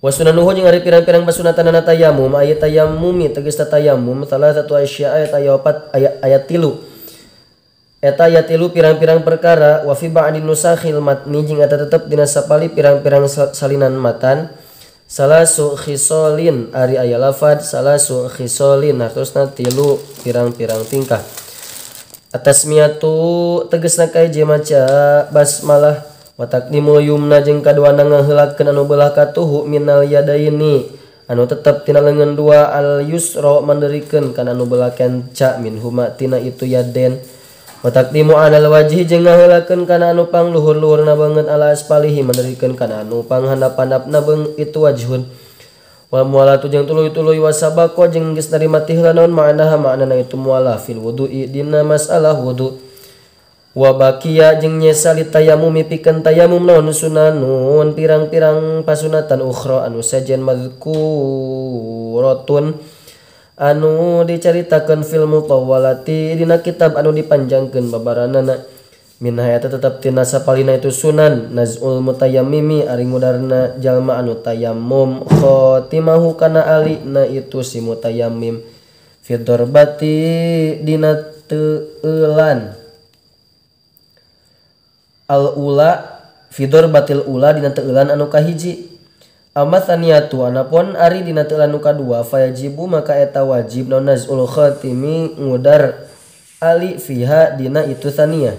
Wasunanuhu jeung ari pirang-pirang basunatan tayamum aya tayamumi tegasna tayamum salah satu asya ayat ayat 3 eta ayat 3 pirang-pirang perkara wa fi ba'din nusakhil matni jeung eta tetep dina sapali pirang-pirang salinan matan salasu khisolin ari aya lafad salasu khisolin hartosna 3 pirang-pirang tingkah atasmiyatu tegasna kaiji maca basmalah wa taqdimul yumna jeung kaduana ngaheulakeun anu beulah katuhu minal yadaini anu tetep tina leungeun dua al yusra manderikeun kana anu beulah kenca minhuma tina itu yaden wa taqdimu alal wajhi jeung ngaheulakeun kana anu pangluhur-luhurna beungeut ala aspalihi manderikeun kana anu panghandap-handapna beung itu wajhun wa mualatu jeung tuluy-tuluy wasabaqo jeung geus narima tihla naon maknana itu mualah fil wudu'i dina masalah wudu' wa baqiya jeung nyesa li tayamum pikeun tayamum naon sunanun pirang-pirang pasunatan ukhra anu sajen mazkuratun anu dicaritakeun fil mutawwalati dina kitab anu dipanjangkeun babaranana minha eta tetep tina sapalina itu sunan nazul mutayammimi ari ngudarna jalma anu tayammum khatimahu kana alina itu si mutayammim fi darbati dina teulan al-ula fidor batil ula dina teulan anu kahiji amatsaniyatu anapun ari dina teulan anu kadua fayajibu maka eta wajib naon nazul khatimi ngudar ali fiha dina itu saniyah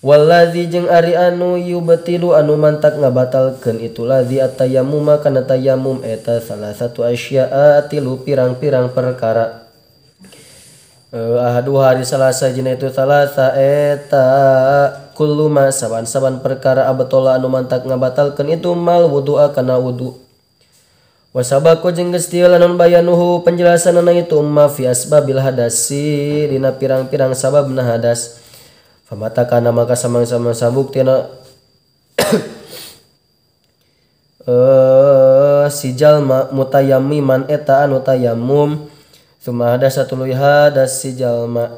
wallazi jeung ari anu yubtilu anu mantak ngabatalkeun itu lazi at-tayammum kana tayammum eta salah satu asya'a tilu pirang-pirang perkara ahadu hari salasa jina itu salasa eta kullu ma saban-saban perkara abatola anu mantak ngabatalkeun itu mal wudu'a kana wudu wasabaqo jeung geus teu lamun bayanuhu penjelasanna itu umma fi asbabil hadasi dina pirang-pirang sababna hadas famata kana maka samang-samang sabuktina si jalma mutayammiman eta anu tayammum summa hadasa tuluy hadas si jalma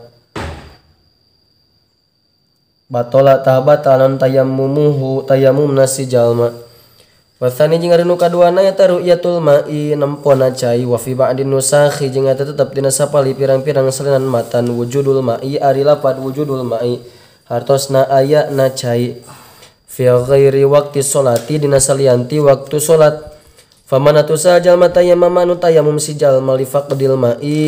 batola tahabatalan tayammumuhu tayammumna si jalma wasani jeung ari nu kaduana eta ru'yatul ma'i nempona cai wa fi ba'din nusakhi jeung eta tetep dina sapali pirang-pirang salinan matan wujudul ma'i ari lapad wujudul ma'i hartosna aya na cai fi ghairi waqti sholati dina salianti waktu salat famana tusa jalma tayammama anu tayammum si jalma li faqdil ma'i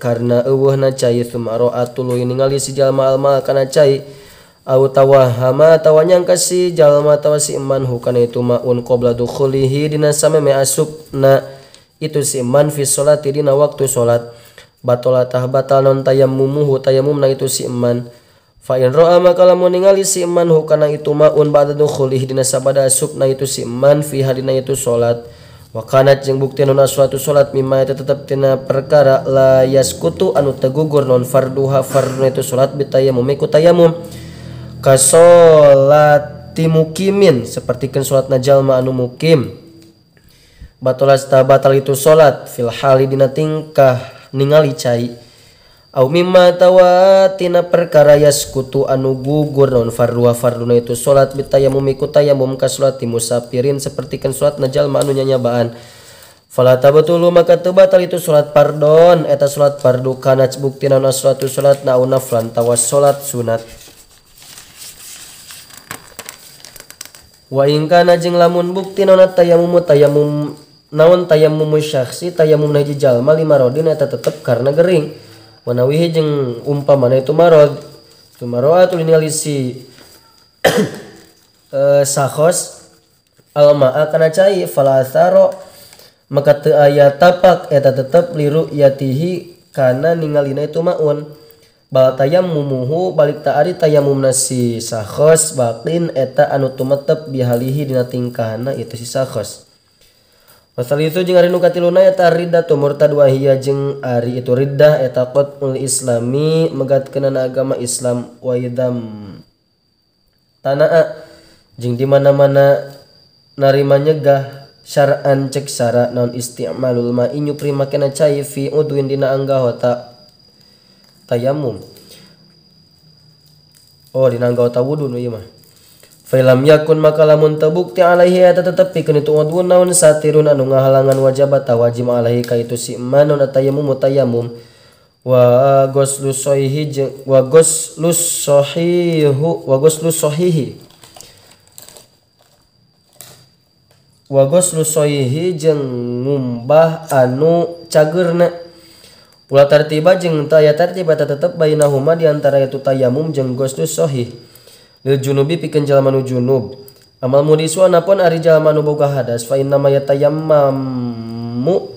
karna eueuhna cai sumaro atuluy ningali si jalma alma kana cai au tawahama tawanyangka si jalma tawa si iman hukana itu maun qabla dukhulihi dina sameme asupna itu si iman fi sholati dina waktu salat batola tahbatal non tayammumuhu tayammumna itu si iman fa in ra'a maka lamun ningali si iman hukana itu maun ba'da dukhulihi dina sabada asupna itu si iman fi hadina itu salat wa kanat jeung bukti non suatu salat mimma eta tetep tina perkara la yaskutu anu tegugur non farduha farduna itu salat bitayammum ku tayammum kasolati mukimin sepertikeun salatna jalma anu mukim batolas batal itu salat fil hali dina tingkah ningali cai au mimma tawatina perkara yaskutu anu gugur non farduna itu salat bitayammum ku tayammum kasolati musafirin sepertikeun salatna jalma anu nyanyabaan fala tabtulu maka teu batal itu salat pardon eta salat fardu kana buktina na suatu salatna au naflan tawas salat sunat wa in kana jeung lamun bukti naon tayammum naon tayammum syakhsi tayammum hiji jalma limarodin eta tetep karena gering wanawihi jeung umpamana itu marod tumaroatul ningali sakhos almaa kana cai falasaro maka teu aya tapak eta tetep liru yatihi kana ningalina itu maun bal tayammumuhu balik ta ari tayammumna si sakhos baqin eta anu tumetep bihalihi dina tingkahna itu si sakhos pasal itu jeung ari nu katiluna eta riddatu murtad wa hiya jeung ari itu riddah eta qatul islami megatkeunana agama Islam wa idam tanaa jeung di mana-mana narima nyegah syar'an cek syara naon isti'malul ma'i nyupri makena cai fi udwin dina anggahota tayammum dina anggota wudu nu ieu mah Falam yakun maka lamun terbukti alaihi eta tetep pikeun itu udhun naon satirun anu ngahalangan wajibat wajib alaihi ka itu si manon tayamum wa ghuslus sahihi jeung ngumbah anu cageurna ulah tartiba jeung taya tartiba tetep bainahuma di antara itu tayamum jeung ghuslus sahih lil junubi pikeun jalma nu junub amal mudiswana pun ari jalma nu boga hadas fa inna ma yatayammamu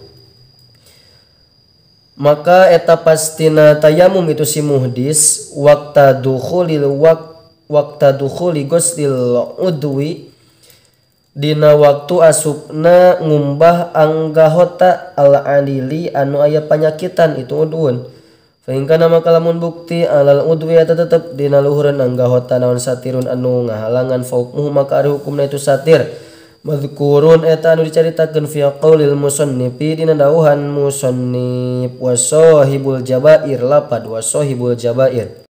maka eta pastina tayamum itu si muhdis waqta dukhuli ghuslil udwi dina waktu asupna ngumbah anggahota al-alili anu aya panyakitan itu udun fa in kana maka lamun bukti alal udwi eta tetep dina luhureun anggahota naon satirun anu ngahalangan fauqmuhu maka ari hukumna itu satir madhkurun eta anu dicaritakeun fi qaulil musannifi dina dawuhan musannif wa sahibul jabair lapad wa sahibul jabair